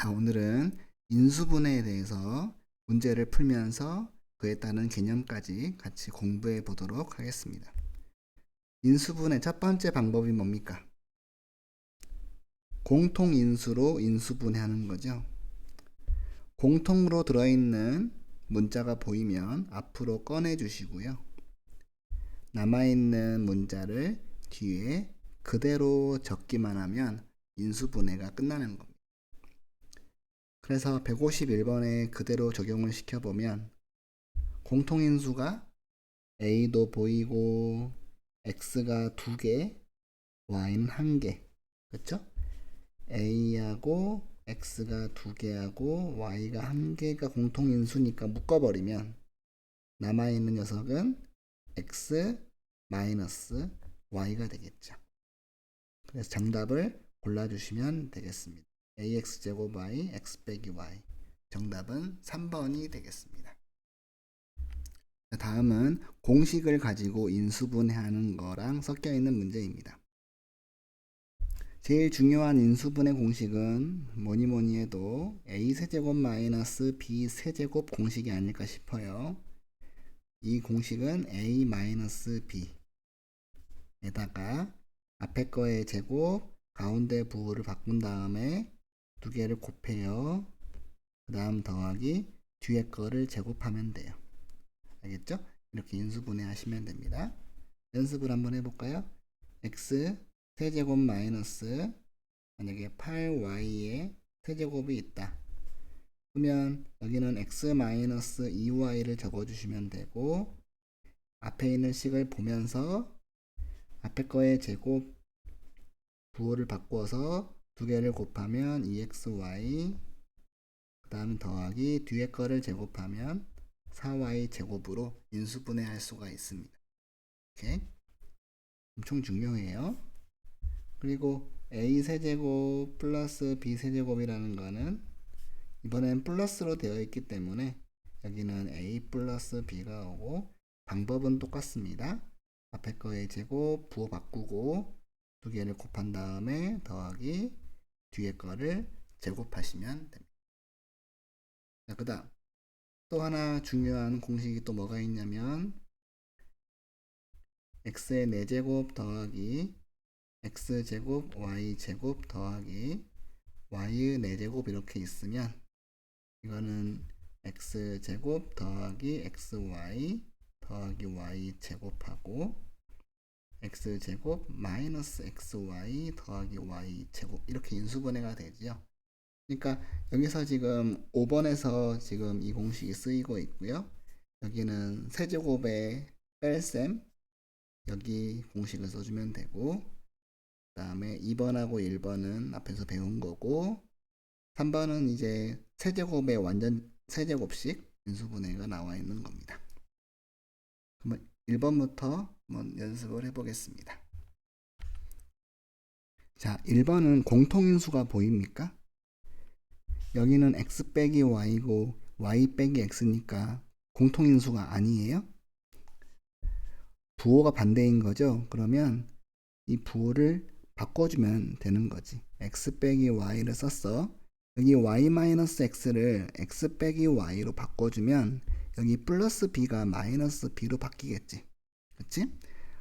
자, 오늘은 인수분해에 대해서 문제를 풀면서 그에 따른 개념까지 같이 공부해 보도록 하겠습니다. 인수분해 첫 번째 방법이 뭡니까? 공통인수로 인수분해하는 거죠. 공통으로 들어있는 문자가 보이면 앞으로 꺼내 주시고요. 남아있는 문자를 뒤에 그대로 적기만 하면 인수분해가 끝나는 겁니다. 그래서 151번에 그대로 적용을 시켜보면 공통인수가 A도 보이고 X가 2개, Y는 1개. 그쵸? A하고 X가 2개하고 Y가 1개가 공통인수니까 묶어버리면 남아있는 녀석은 X 마이너스 Y가 되겠죠. 그래서 정답을 골라주시면 되겠습니다. AX제곱 Y, X 빼기 Y. 정답은 3번이 되겠습니다. 다음은 공식을 가지고 인수분해하는 거랑 섞여 있는 문제입니다. 제일 중요한 인수분해 공식은 뭐니 해도 A세제곱 마이너스 B세제곱 공식이 아닐까 싶어요. 이 공식은 A 마이너스 B에다가 앞에 거의 제곱, 가운데 부호를 바꾼 다음에 두 개를 곱해요. 그 다음 더하기 뒤에 거를 제곱하면 돼요. 알겠죠? 이렇게 인수분해 하시면 됩니다. 연습을 한번 해볼까요? x 세제곱 마이너스 만약에 8y의 세제곱이 있다. 그러면 여기는 x 마이너스 2y를 적어주시면 되고 앞에 있는 식을 보면서 앞에 거의 제곱 부호를 바꿔서 두 개를 곱하면 2xy 그 다음 더하기 뒤에 거를 제곱하면 4y 제곱으로 인수분해할 수가 있습니다. 이렇게 엄청 중요해요. 그리고 a 세제곱 플러스 b 세제곱이라는 거는 이번엔 플러스로 되어 있기 때문에 여기는 a 플러스 b가 오고 방법은 똑같습니다. 앞에 거의 제곱 부호 바꾸고 두 개를 곱한 다음에 더하기 뒤에 거를 제곱하시면 됩니다. 자, 그 다음 또 하나 중요한 공식이 또 뭐가 있냐면 x의 4제곱 더하기 x제곱 y제곱 더하기 y의 4제곱 이렇게 있으면 이거는 x제곱 더하기 xy 더하기 y제곱하고 x제곱 마이너스 xy 더하기 y제곱 이렇게 인수분해가 되죠. 그러니까 여기서 지금 5번에서 지금 이 공식이 쓰이고 있고요. 여기는 세제곱의 뺄셈 여기 공식을 써주면 되고 그 다음에 2번하고 1번은 앞에서 배운 거고 3번은 이제 세제곱의 완전 세제곱식 인수분해가 나와 있는 겁니다. 그러면 1번부터 한번 연습을 해보겠습니다. 자, 1번은 공통인수가 보입니까? 여기는 x 빼기 y고 y 빼기 x니까 공통인수가 아니에요? 부호가 반대인 거죠. 그러면 이 부호를 바꿔주면 되는 거지. x 빼기 y를 썼어. 여기 y 마이너스 x를 x 빼기 y로 바꿔주면 여기 플러스 b가 마이너스 b로 바뀌겠지. 그치?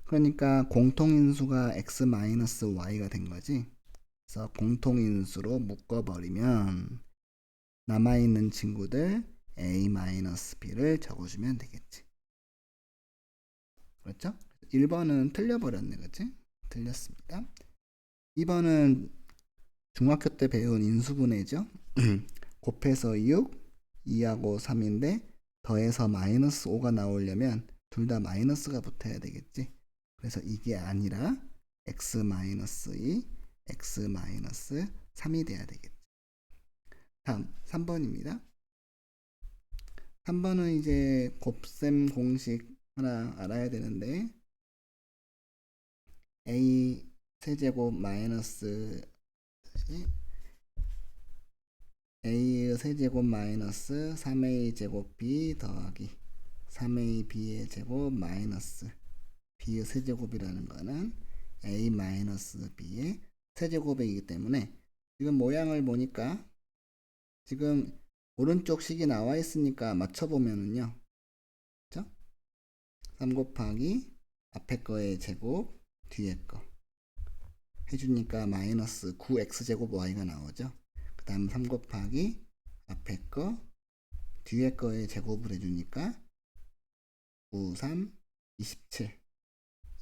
그러니까 공통인수가 x 마이너스 y가 된 거지. 그래서 공통인수로 묶어버리면 남아있는 친구들 a 마이너스 b를 적어주면 되겠지. 그렇죠? 1번은 틀려버렸네. 그치? 틀렸습니다. 2번은 중학교 때 배운 인수분해죠. 곱해서 6, 2하고 3인데 더해서 마이너스 5가 나오려면 둘 다 마이너스가 붙어야 되겠지. 그래서 이게 아니라 x 마이너스 2, x 마이너스 3이 돼야 되겠지. 다음 3번입니다. 3번은 이제 곱셈 공식 하나 알아야 되는데 a 세제곱 마이너스 a의 세제곱 마이너스 3a 제곱 b 더하기 3a b의 제곱 마이너스 b의 세제곱이라는 거는 a 마이너스 b의 세제곱이기 때문에 지금 모양을 보니까 지금 오른쪽 식이 나와 있으니까 맞춰보면은요. 그죠? 3 곱하기 앞에 거의 제곱, 뒤에 거 해주니까 마이너스 9x제곱 y가 나오죠. 그 다음 3 곱하기 앞에 거, 뒤에 거의 제곱을 해주니까 9, 3, 27.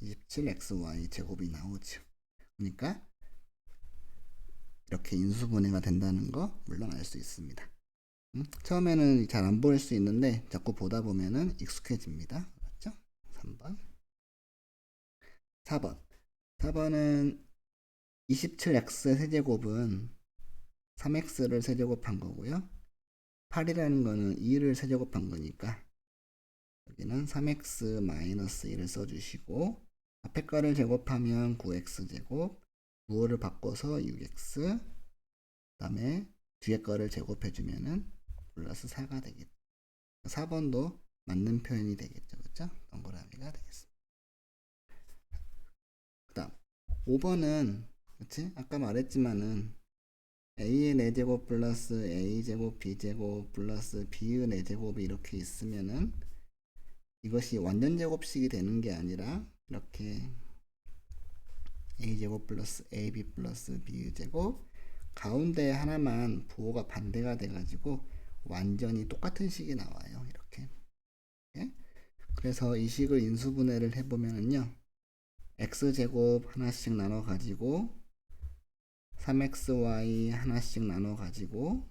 27xy 제곱이 나오죠. 그러니까 이렇게 인수분해가 된다는 거 물론 알 수 있습니다. 처음에는 잘 안 보일 수 있는데 자꾸 보다 보면은 익숙해집니다. 맞죠? 3번. 4번. 4번은 27x의 세제곱은 3x를 세제곱한 거고요. 8이라는 거는 2를 세제곱한 거니까 여기는 3x-1을 써주시고 앞에 거를 제곱하면 9x제곱, 9를 바꿔서 6x, 그 다음에 뒤에 거를 제곱해주면은 플러스 4가 되겠죠. 4번도 맞는 표현이 되겠죠. 그렇죠? 동그라미가 되겠습니다. 그 다음 5번은 그치? 아까 말했지만은 a의 4제곱 플러스 a제곱 b제곱 플러스 b의 4제곱이 이렇게 있으면은 이것이 완전제곱식이 되는 게 아니라 이렇게 a제곱 플러스 ab 플러스 b제곱 가운데 하나만 부호가 반대가 돼가지고 완전히 똑같은 식이 나와요. 이렇게. 예? 그래서 이 식을 인수분해를 해보면은요. x제곱 하나씩 나눠 가지고 3xy 하나씩 나눠 가지고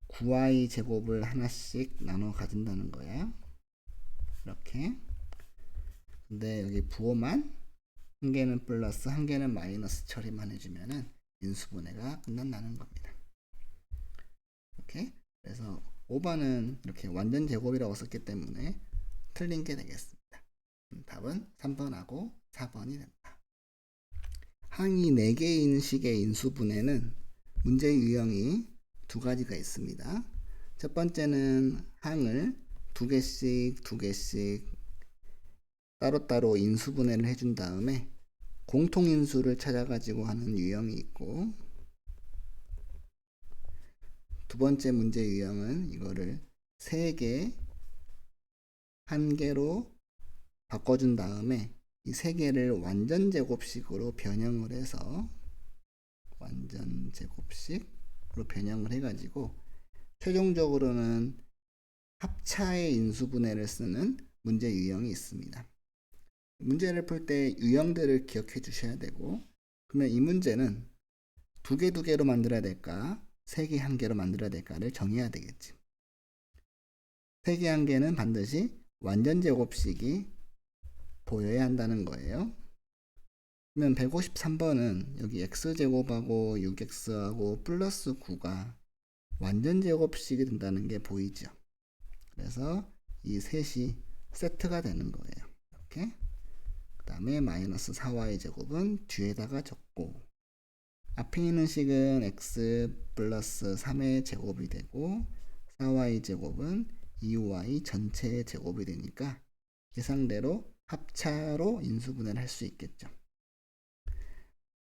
9y 제곱을 하나씩 나눠 가진다는 거예요. 이렇게. 근데 여기 부호만 한 개는 플러스 한 개는 마이너스 처리만 해주면은 인수분해가 끝난다는 겁니다. 이렇게. 그래서 5번은 이렇게 완전 제곱이라고 썼기 때문에 틀린 게 되겠습니다. 답은 3번하고 4번이 된다. 항이 4개인 식의 인수분해는 문제 유형이 두 가지가 있습니다. 첫 번째는 항을 2개씩 따로따로 인수분해를 해준 다음에 공통인수를 찾아가지고 하는 유형이 있고, 두 번째 문제 유형은 이거를 3개, 1개로 바꿔준 다음에 이 3개를 완전제곱식으로 변형을 해서 완전제곱식으로 변형을 해가지고 최종적으로는 합차의 인수분해를 쓰는 문제 유형이 있습니다. 문제를 풀 때 유형들을 기억해 주셔야 되고, 그러면 이 문제는 2개로 만들어야 될까 3개 1개로 만들어야 될까를 정해야 되겠지. 3개 1개는 반드시 완전제곱식이 보여야 한다는 거예요. 그러면 153번은 여기 x제곱하고 6x하고 플러스 9가 완전제곱식이 된다는 게 보이죠. 그래서 이 셋이 세트가 되는 거예요. 이렇게. 그 다음에 마이너스 4y 제곱은 뒤에다가 적고, 앞에 있는 식은 x 플러스 3의 제곱이 되고 4y 제곱은 2y 전체의 제곱이 되니까 예상대로 합차로 인수분해를 할 수 있겠죠.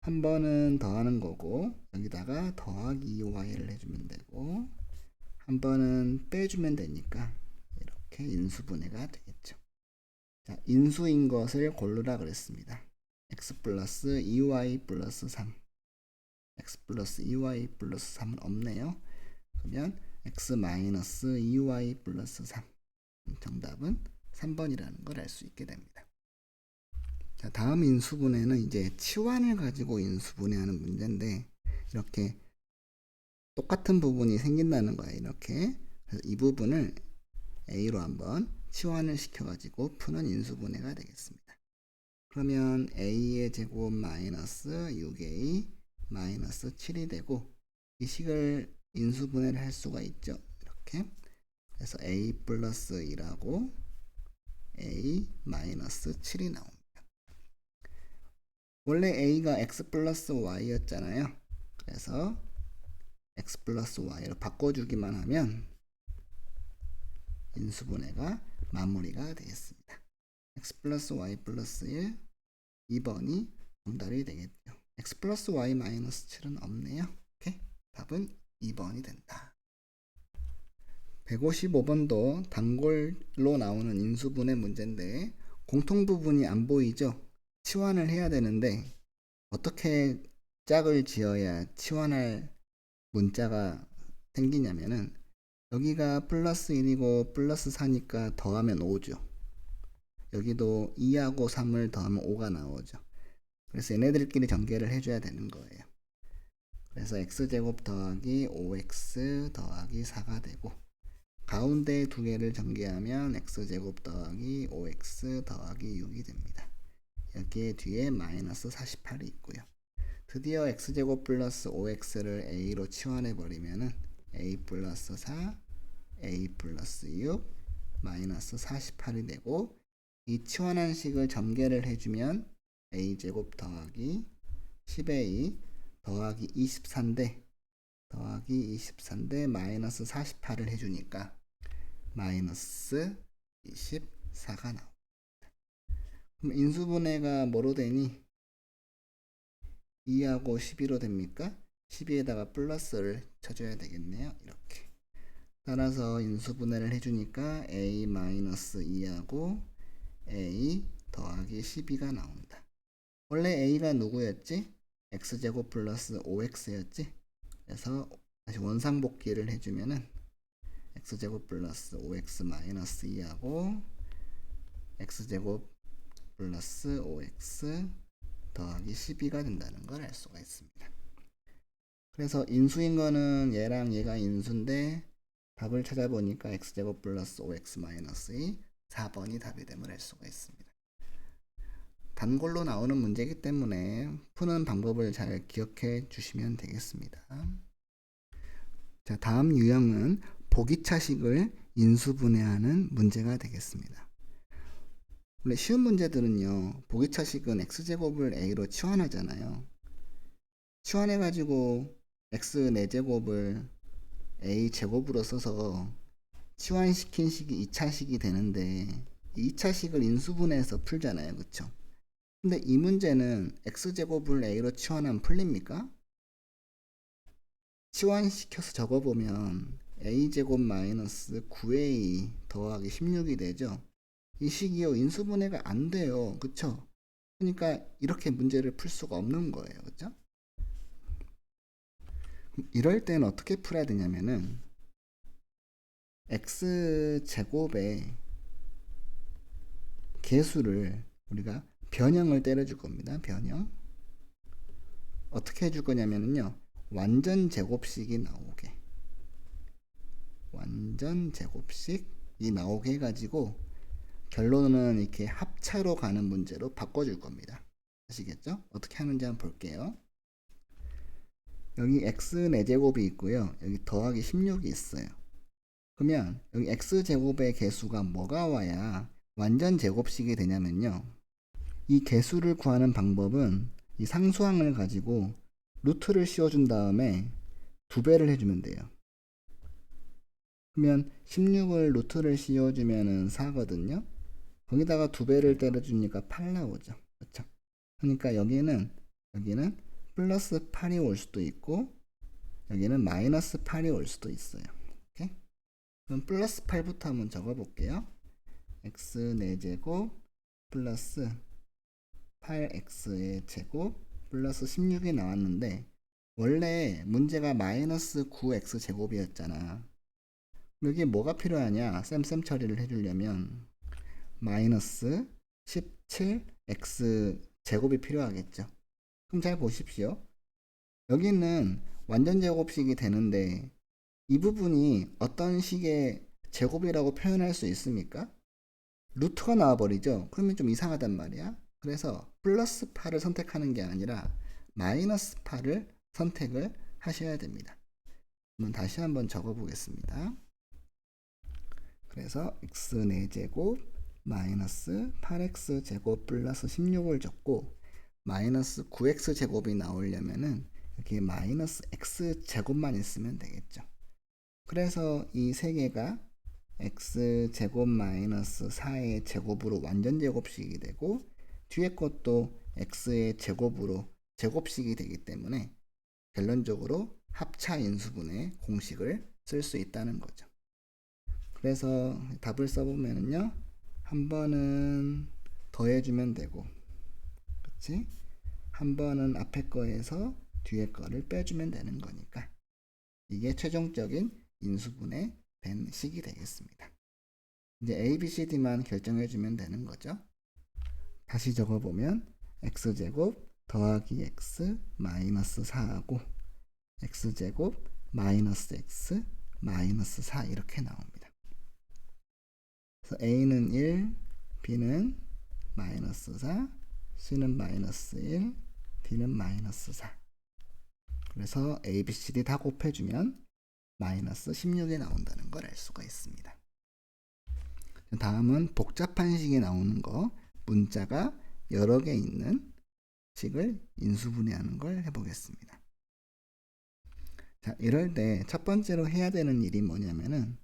한 번은 더하는 거고 여기다가 더하기 2y를 해주면 되고, 한 번은 빼주면 되니까 이렇게 인수분해가 되겠죠. 자, 인수인 것을 고르라 그랬습니다. x 플러스 2y 플러스 3, x 플러스 2y 플러스 3은 없네요. 그러면 x 마이너스 2y 플러스 3, 정답은 3번이라는 걸 알 수 있게 됩니다. 자, 다음 인수분해는 이제 치환을 가지고 인수분해하는 문제인데, 이렇게 똑같은 부분이 생긴다는 거예요. 이렇게. 그래서 이 부분을 A로 한번 치환을 시켜가지고 푸는 인수분해가 되겠습니다. 그러면 A의 제곱 마이너스 6A 마이너스 7이 되고, 이 식을 인수분해를 할 수가 있죠. 이렇게. 그래서 A 플러스 2라고 A 마이너스 7이 나옵니다. 원래 A가 X 플러스 Y였잖아요. 그래서 X 플러스 Y로 바꿔주기만 하면 인수분해가 마무리가 되겠습니다. X 플러스 Y 플러스 1, 2번이 정답이 되겠죠. X 플러스 Y 마이너스 7은 없네요. 오케이? 답은 2번이 된다. 155번도 단골로 나오는 인수분해 문제인데 공통부분이 안 보이죠? 치환을 해야 되는데 어떻게 짝을 지어야 치환할 문자가 생기냐면은 여기가 플러스 1이고 플러스 4니까 더하면 5죠. 여기도 2하고 3을 더하면 5가 나오죠. 그래서 얘네들끼리 전개를 해줘야 되는 거예요. 그래서 x제곱 더하기 5x 더하기 4가 되고 가운데 두 개를 전개하면 x제곱 더하기 5x 더하기 6이 됩니다. 여기에 뒤에 마이너스 48이 있고요. 드디어 x제곱 플러스 5x를 a로 치환해버리면은 a 플러스 4, a 플러스 6, 마이너스 48이 되고 이 치환한 식을 전개를 해주면 a제곱 더하기 10a 더하기 24인데 마이너스 48을 해주니까 마이너스 24가 나옵니다. 그럼 인수분해가 뭐로 되니? 2하고 12로 됩니까? 12에다가 플러스를 쳐줘야 되겠네요. 이렇게. 따라서 인수분해를 해주니까 a-2하고 a 더하기 12가 나온다. 원래 a가 누구였지? x제곱 플러스 5x였지? 그래서 다시 원상복귀를 해주면은 x제곱 플러스 5x 마이너스 2하고 x제곱 플러스 5x 더하기 12가 된다는 걸 알 수가 있습니다. 그래서 인수인 거는 얘랑 얘가 인수인데 답을 찾아보니까 x제곱 플러스 5x 마이너스 2 4번이 답이 됨을 알 수가 있습니다. 단골로 나오는 문제이기 때문에 푸는 방법을 잘 기억해 주시면 되겠습니다. 자, 다음 유형은 보기차식을 인수분해하는 문제가 되겠습니다. 원래 쉬운 문제들은요, 보기차식은 x제곱을 a로 치환하잖아요. 치환해가지고 x 4제곱을 a제곱으로 써서 치환시킨 식이 2차식이 되는데 2차식을 인수분해해서 풀잖아요. 그쵸? 근데 이 문제는 x제곱을 a로 치환하면 풀립니까? 치환시켜서 적어보면 a제곱 마이너스 9a 더하기 16이 되죠. 이 식이요 인수분해가 안 돼요. 그쵸? 그러니까 이렇게 문제를 풀 수가 없는 거예요. 그쵸? 이럴 때는 어떻게 풀어야 되냐면은 x제곱의 개수를 우리가 변형을 때려줄 겁니다. 변형. 어떻게 해줄 거냐면요. 완전 제곱식이 나오게. 완전 제곱식이 나오게 해가지고 결론은 이렇게 합차로 가는 문제로 바꿔줄 겁니다. 아시겠죠? 어떻게 하는지 한번 볼게요. 여기 x 4제곱이 있고요. 여기 더하기 16이 있어요. 그러면 여기 x제곱의 개수가 뭐가 와야 완전 제곱식이 되냐면요. 이 개수를 구하는 방법은 이 상수항을 가지고 루트를 씌워준 다음에 2배를 해주면 돼요. 그러면 16을 루트를 씌워주면 4거든요. 거기다가 2배를 때려주니까 8 나오죠. 그렇죠? 그러니까 여기는 플러스 8이 올 수도 있고 여기는 마이너스 8이 올 수도 있어요. 오케이? 그럼 플러스 8부터 한번 적어볼게요. x 4제곱 플러스 8x의 제곱 플러스 16이 나왔는데 원래 문제가 마이너스 9x 제곱이었잖아. 여기에 뭐가 필요하냐? 쌤 처리를 해주려면 마이너스 17x 제곱이 필요하겠죠. 그럼 잘 보십시오. 여기는 완전 제곱식이 되는데 이 부분이 어떤 식의 제곱이라고 표현할 수 있습니까? 루트가 나와버리죠. 그러면 좀 이상하단 말이야. 그래서 플러스 8을 선택하는 게 아니라 마이너스 8을 선택을 하셔야 됩니다. 그럼 다시 한번 적어 보겠습니다. 그래서 x 4제곱 마이너스 8x 제곱 플러스 16을 적고 마이너스 9x 제곱이 나오려면은 여기 마이너스 x 제곱만 있으면 되겠죠. 그래서 이 세 개가 x 제곱 마이너스 4의 제곱으로 완전 제곱식이 되고 뒤에 것도 x의 제곱으로 제곱식이 되기 때문에 결론적으로 합차 인수분해 공식을 쓸 수 있다는 거죠. 그래서 답을 써보면은요, 한 번은 더해주면 되고, 그치? 한 번은 앞에 거에서 뒤에 거를 빼주면 되는 거니까 이게 최종적인 인수분해 된 식이 되겠습니다. 이제 A, B, C, D만 결정해주면 되는 거죠. 다시 적어보면 x제곱 더하기 x 마이너스 4하고 x제곱 마이너스 x 마이너스 4 이렇게 나옵니다. 그래서 A는 1, B는 마이너스 4, C는 마이너스 1, D는 마이너스 4. 그래서 A, B, C, D 다 곱해주면 마이너스 16이 나온다는 걸 알 수가 있습니다. 다음은 복잡한 식이 나오는 거, 문자가 여러 개 있는 식을 인수분해하는 걸 해보겠습니다. 자, 이럴 때 첫 번째로 해야 되는 일이 뭐냐면은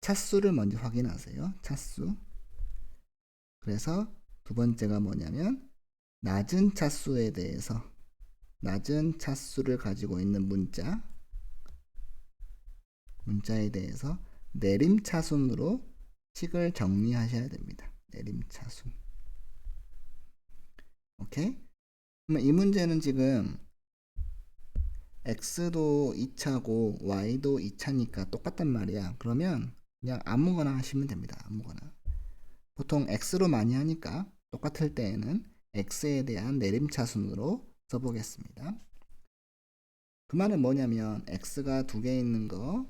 차수를 먼저 확인하세요. 차수. 그래서 두 번째가 뭐냐면 낮은 차수에 대해서 낮은 차수를 가지고 있는 문자에 대해서 내림차순으로 식을 정리하셔야 됩니다. 내림차순. 오케이? 그러면 이 문제는 지금 x도 2차고 y도 2차니까 똑같단 말이야. 그러면 그냥 아무거나 하시면 됩니다. 아무거나. 보통 x로 많이 하니까 똑같을 때에는 x에 대한 내림차순으로 써보겠습니다. 그 말은 뭐냐면 x가 2개 있는 거,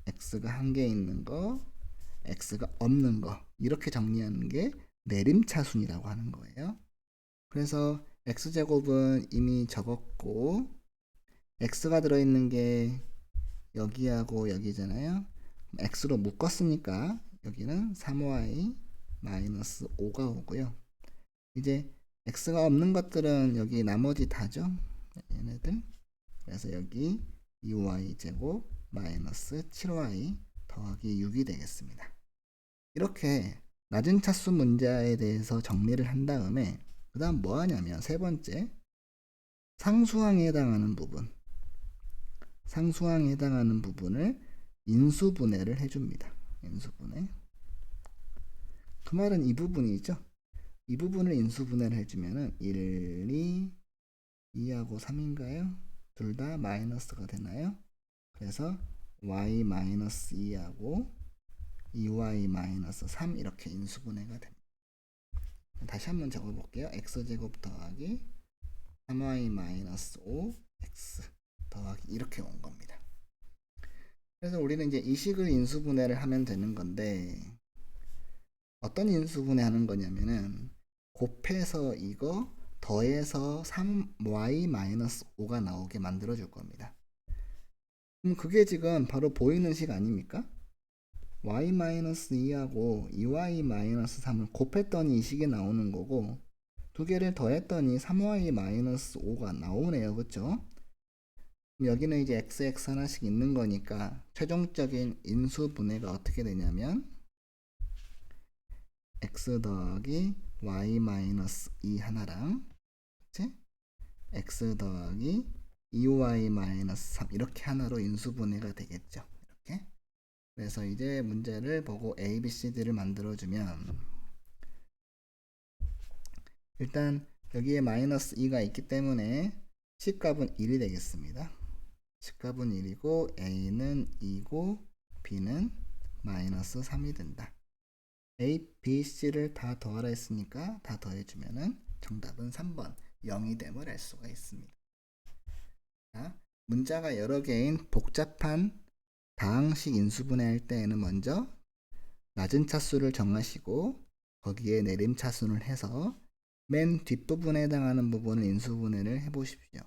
x가 1개 있는 거, x가 없는 거 이렇게 정리하는 게 내림차순이라고 하는 거예요. 그래서 x제곱은 이미 적었고 x가 들어있는 게 여기하고 여기잖아요. x로 묶었으니까 여기는 3y 마이너스 5가 오고요. 이제 x가 없는 것들은 여기 나머지 다죠. 얘네들. 그래서 여기 2y 제곱 마이너스 7y 더하기 6이 되겠습니다. 이렇게 낮은 차수 문제에 대해서 정리를 한 다음에 그 다음 뭐 하냐면 세 번째 상수항에 해당하는 부분을 인수분해를 해줍니다. 인수분해. 그 말은 이 부분이죠. 이 부분을 인수분해를 해주면은 1, 2하고 3인가요? 둘 다 마이너스가 되나요? 그래서 y 마이너스 2하고 2y 마이너스 3 이렇게 인수분해가 됩니다. 다시 한번 적어볼게요. x제곱 더하기 3y 마이너스 5x 더하기 이렇게 온 겁니다. 그래서 우리는 이제 이 식을 인수분해를 하면 되는 건데 어떤 인수분해 하는 거냐면은 곱해서 이거 더해서 3y 마이너스 5가 나오게 만들어 줄 겁니다. 그럼 그게 지금 바로 보이는 식 아닙니까? y 마이너스 2하고 2y 마이너스 3을 곱했더니 이 식이 나오는 거고 두 개를 더했더니 3y 마이너스 5가 나오네요. 그쵸? 여기는 이제 xx 하나씩 있는 거니까 최종적인 인수분해가 어떻게 되냐면 x 더하기 y 마이너스 2 하나랑 그치? x 더하기 2y 마이너스 3 이렇게 하나로 인수분해가 되겠죠. 이렇게. 그래서 이제 문제를 보고 A, B, C, D를 만들어주면 일단 여기에 마이너스 2가 있기 때문에 C값은 1이 되겠습니다. C값은 1이고 A는 2고 B는 마이너스 3이 된다. A, B, C를 다 더하라 했으니까 다 더해주면은 정답은 3번 0이 됨을 알 수가 있습니다. 자, 문자가 여러 개인 복잡한 다항식 인수분해 할 때에는 먼저 낮은 차수를 정하시고 거기에 내림차순을 해서 맨 뒷부분에 해당하는 부분을 인수분해를 해보십시오.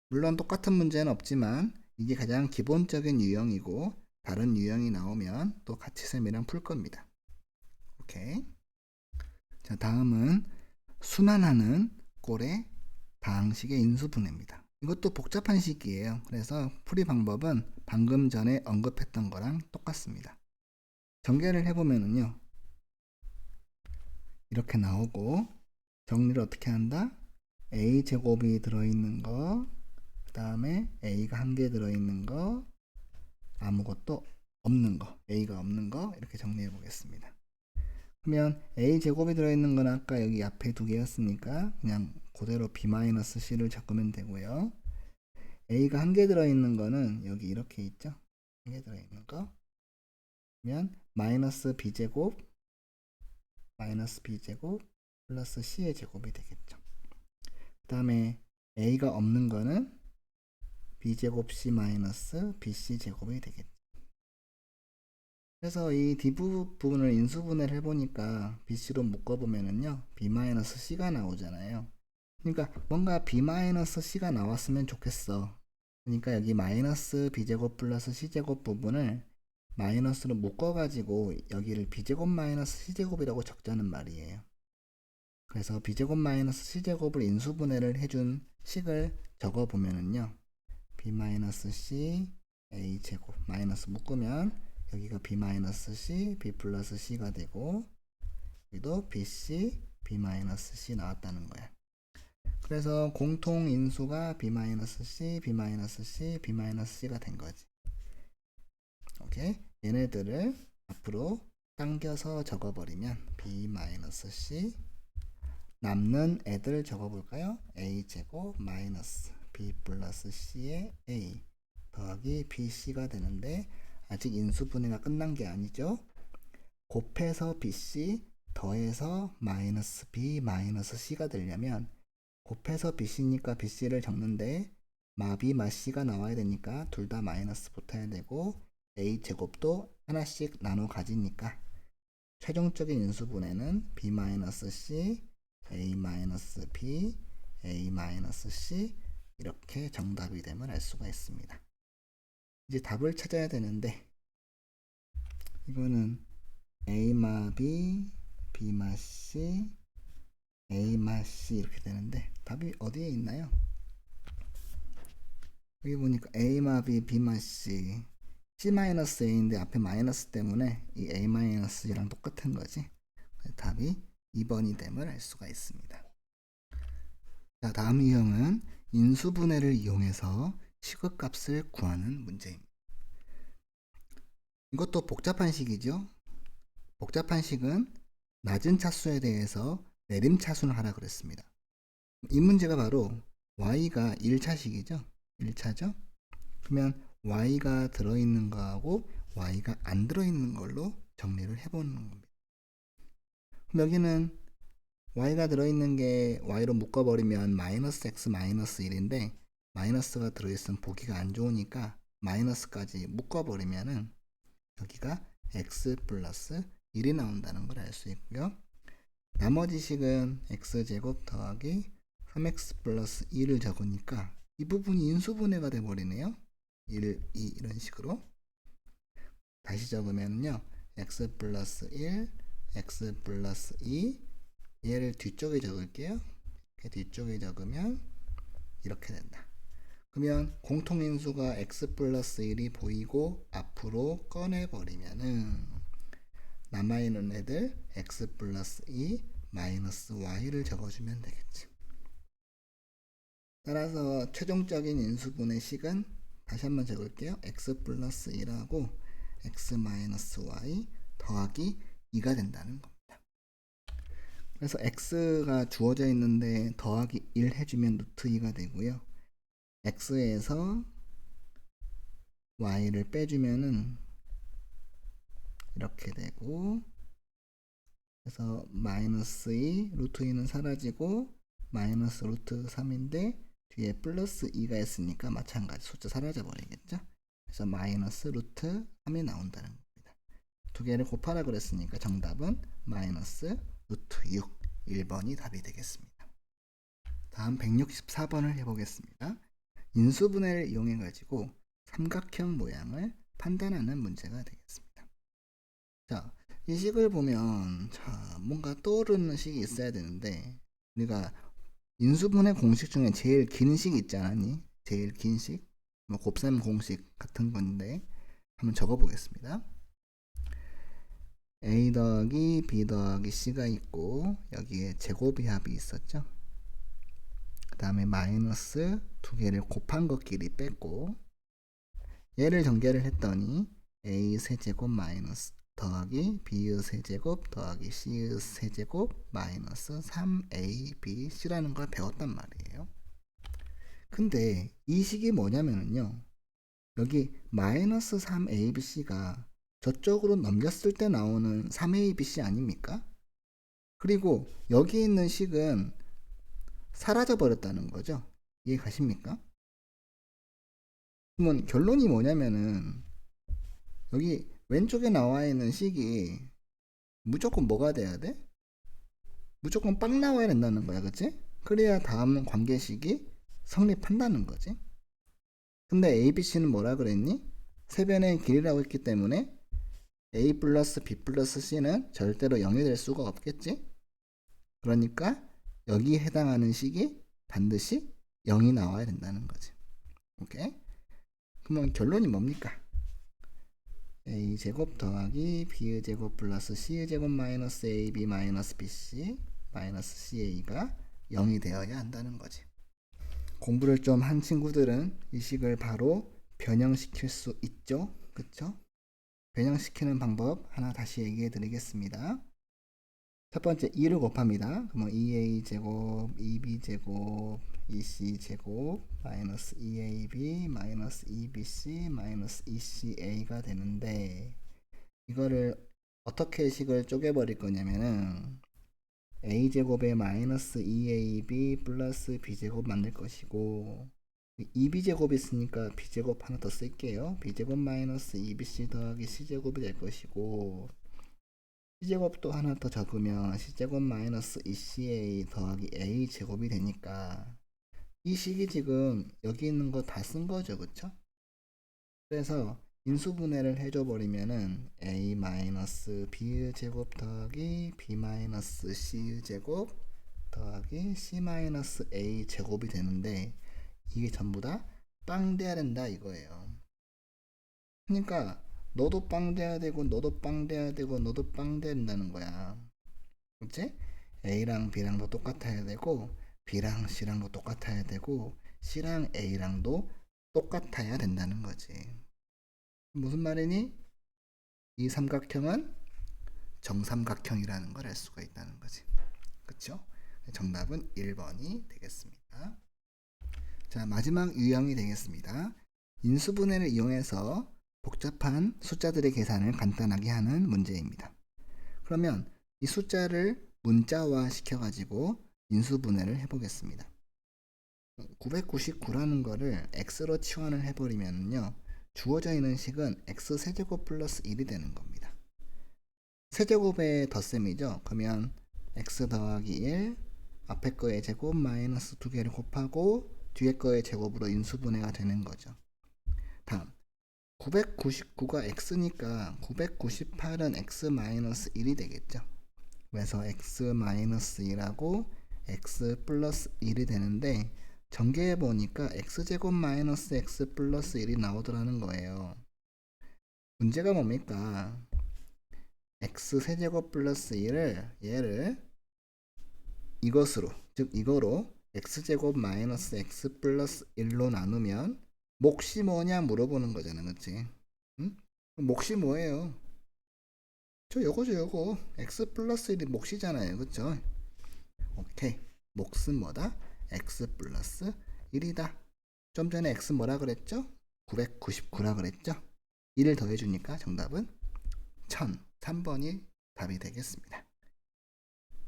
물론 똑같은 문제는 없지만 이게 가장 기본적인 유형이고 다른 유형이 나오면 또 같이 쌤이랑 풀 겁니다. 오케이. 자, 다음은 순환하는 꼴의 다항식의 인수분해입니다. 이것도 복잡한 식이에요. 그래서 풀이 방법은 방금 전에 언급했던 거랑 똑같습니다. 전개를 해보면은요. 이렇게 나오고 정리를 어떻게 한다? a제곱이 들어있는 거, 그 그 다음에 a가 한 개 들어있는 거, 아무것도 없는 거, a가 없는 거 이렇게 정리해 보겠습니다. 그러면 a 제곱이 들어있는 건 아까 여기 앞에 두 개였으니까 그냥 그대로 b-c를 적으면 되고요. a가 한 개 들어있는 거는 여기 이렇게 있죠. 한 개 들어있는 거 그러면 마이너스 b제곱 플러스 c의 제곱이 되겠죠. 그 다음에 a가 없는 거는 b제곱 c 마이너스 bc 제곱이 되겠죠. 그래서 이 뒷부분을 인수분해를 해보니까 bc로 묶어보면은요 b-c가 나오잖아요. 그러니까 뭔가 b-c가 나왔으면 좋겠어. 그러니까 여기 마이너스 b제곱 플러스 c제곱 부분을 마이너스로 묶어가지고 여기를 b제곱 마이너스 c제곱이라고 적자는 말이에요. 그래서 b제곱 마이너스 c제곱을 인수분해를 해준 식을 적어보면은요 b-c a제곱 마이너스 묶으면 여기가 b-c b 플러스 c가 되고 여기도 bc b-c 나왔다는 거야. 그래서 공통 인수가 b-c b-c b-c가 된 거지. 오케이? 얘네들을 앞으로 당겨서 적어버리면 b-c 남는 애들 적어볼까요? a제곱 마이너스 b 플러스 c의 a 더하기 bc가 되는데 아직 인수분해가 끝난 게 아니죠. 곱해서 bc 더해서 마이너스 b 마이너스 c가 되려면 곱해서 bc니까 bc를 적는데 마b 마c가 나와야 되니까 둘 다 마이너스 붙어야 되고 a제곱도 하나씩 나눠 가지니까 최종적인 인수분해는 b-c a-b a-c 이렇게 정답이 됨을 알 수가 있습니다. 이제 답을 찾아야 되는데 이거는 a-b b-c a-c 이렇게 되는데 답이 어디에 있나요? 여기 보니까 a-b b-c c-a인데 앞에 마이너스 때문에 이 a-c랑 똑같은 거지. 답이 2번이 됨을 알 수가 있습니다. 자, 다음 유형은 인수분해를 이용해서 시급값을 구하는 문제입니다. 이것도 복잡한 식이죠. 복잡한 식은 낮은 차수에 대해서 내림차순을 하라 그랬습니다. 이 문제가 바로 y가 1차식이죠. 1차죠. 그러면 y가 들어있는 거하고 y가 안 들어있는 걸로 정리를 해보는 겁니다. 그럼 여기는 y가 들어있는 게 y로 묶어버리면 마이너스 x 마이너스 1인데 마이너스가 들어있으면 보기가 안 좋으니까 마이너스까지 묶어버리면은 여기가 x 플러스 1이 나온다는 걸 알 수 있고요. 나머지 식은 x제곱 더하기 3x 플러스 2를 적으니까 이 부분이 인수분해가 돼버리네요. 1, 2 이런 식으로 다시 적으면요 x 플러스 1, x 플러스 2 얘를 뒤쪽에 적을게요. 이렇게 뒤쪽에 적으면 이렇게 된다. 그러면 공통인수가 x 플러스 1이 보이고 앞으로 꺼내버리면은 남아있는 애들 x 플러스 2 마이너스 y를 적어주면 되겠지. 따라서 최종적인 인수분해 식은 다시 한번 적을게요. x 플러스 1하고 x 마이너스 y 더하기 2가 된다는 겁니다. 그래서 x가 주어져 있는데 더하기 1 해주면 루트 2가 되고요. x에서 y를 빼주면은 이렇게 되고 그래서 마이너스 2 루트 2는 사라지고 마이너스 루트 3인데 뒤에 플러스 2가 있으니까 마찬가지 숫자 사라져 버리겠죠. 그래서 마이너스 루트 3이 나온다는 겁니다. 두 개를 곱하라 그랬으니까 정답은 마이너스 루트 6 1번이 답이 되겠습니다. 다음 164번을 해보겠습니다. 인수분해를 이용해 가지고 삼각형 모양을 판단하는 문제가 되겠습니다. 자, 이 식을 보면 자, 뭔가 떠오르는 식이 있어야 되는데 우리가 인수분해 공식 중에 제일 긴 식 있지 않았니? 제일 긴 식, 뭐 곱셈 공식 같은 건데 한번 적어 보겠습니다. a 더하기 b 더하기 c가 있고 여기에 제곱의 합이 있었죠. 그 다음에 마이너스 두 개를 곱한 것끼리 뺐고, 얘를 전개를 했더니 a 세제곱 마이너스 더하기 b의 세제곱 더하기 c의 세제곱 마이너스 3abc라는 걸 배웠단 말이에요. 근데 이 식이 뭐냐면요, 여기 마이너스 3abc가 저쪽으로 넘겼을 때 나오는 3abc 아닙니까? 그리고 여기 있는 식은 사라져 버렸다는 거죠. 이해 가십니까? 그러면 결론이 뭐냐면은 여기 왼쪽에 나와 있는 식이 무조건 뭐가 돼야 돼? 무조건 빵 나와야 된다는 거야, 그치? 그래야 다음 관계식이 성립한다는 거지. 근데 ABC는 뭐라 그랬니? 세변의 길이라고 했기 때문에 A 플러스 B 플러스 C는 절대로 0이 될 수가 없겠지? 그러니까 여기에 해당하는 식이 반드시 0이 나와야 된다는 거지. 오케이? 그러면 결론이 뭡니까? A 제곱 더하기 B의 제곱 플러스 C의 제곱 마이너스 AB 마이너스 BC 마이너스 CA가 0이 되어야 한다는 거지. 공부를 좀 한 친구들은 이 식을 바로 변형시킬 수 있죠. 그쵸? 변형시키는 방법 하나 다시 얘기해 드리겠습니다. 첫 번째 2를 곱합니다. 그러면 2a 제곱 2b 제곱 2c 제곱 마이너스 2ab 마이너스 2bc 마이너스 2ca가 되는데, 이거를 어떻게 식을 쪼개버릴 거냐면은 a 제곱에 마이너스 2ab 플러스 b 제곱 만들 것이고, 2b 제곱이 있으니까 b 제곱 하나 더 쓸게요. b 제곱 마이너스 2bc 더하기 c 제곱이 될 것이고, c제곱도 하나 더 적으면 c제곱 마이너스 2ca 더하기 a 제곱이 되니까 이 식이 지금 여기 있는 거 다 쓴 거죠, 그쵸? 그래서 인수분해를 해줘 버리면은 a 마이너스 b 제곱 더하기 b 마이너스 c 제곱 더하기 c 마이너스 a 제곱이 되는데, 이게 전부 다 빵 돼야 된다 이거예요. 그러니까 너도 빵 돼야 되고 너도 빵 돼야 되고 너도 빵 돼야 된다는 거야. 그치? A랑 B랑도 똑같아야 되고 B랑 C랑도 똑같아야 되고 C랑 A랑도 똑같아야 된다는 거지. 무슨 말이니? 이 삼각형은 정삼각형이라는 걸 알 수가 있다는 거지. 그쵸? 정답은 1번이 되겠습니다. 자, 마지막 유형이 되겠습니다. 인수분해를 이용해서 복잡한 숫자들의 계산을 간단하게 하는 문제입니다. 그러면 이 숫자를 문자화 시켜가지고 인수분해를 해보겠습니다. 999라는 거를 x로 치환을 해버리면요, 주어져 있는 식은 x 세제곱 플러스 1이 되는 겁니다. 세제곱의 덧셈이죠. 그러면 x 더하기 1, 앞에 거의 제곱 마이너스 두 개를 곱하고 뒤에 거의 제곱으로 인수분해가 되는 거죠. 다음 999가 x니까 998은 x-1이 되겠죠. 그래서 x-1하고 x 플러스 1이 되는데, 전개해 보니까 x제곱 마이너스 x 플러스 1이 나오더라는 거예요. 문제가 뭡니까? x 세제곱 플러스 1을 얘를 이것으로, 즉 이거로 x제곱 마이너스 x 플러스 1로 나누면 몫이 뭐냐 물어보는 거잖아, 그치? 응? 몫이 뭐예요? 요거죠, 요거. x 플러스 1이 몫이잖아요, 그쵸? 오케이. 몫은 뭐다? x 플러스 1이다. 좀 전에 x 뭐라 그랬죠? 999라 그랬죠? 1을 더해주니까 정답은 1000. 3번이 답이 되겠습니다.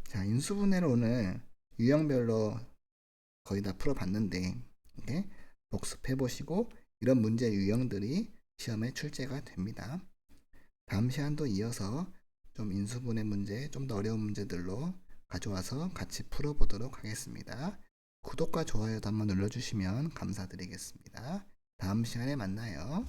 자, 인수분해를 오늘 유형별로 거의 다 풀어봤는데, 이렇게 복습해보시고 이런 문제 유형들이 시험에 출제가 됩니다. 다음 시간도 이어서 좀 인수분해 문제, 좀 더 어려운 문제들로 가져와서 같이 풀어보도록 하겠습니다. 구독과 좋아요도 한번 눌러주시면 감사드리겠습니다. 다음 시간에 만나요.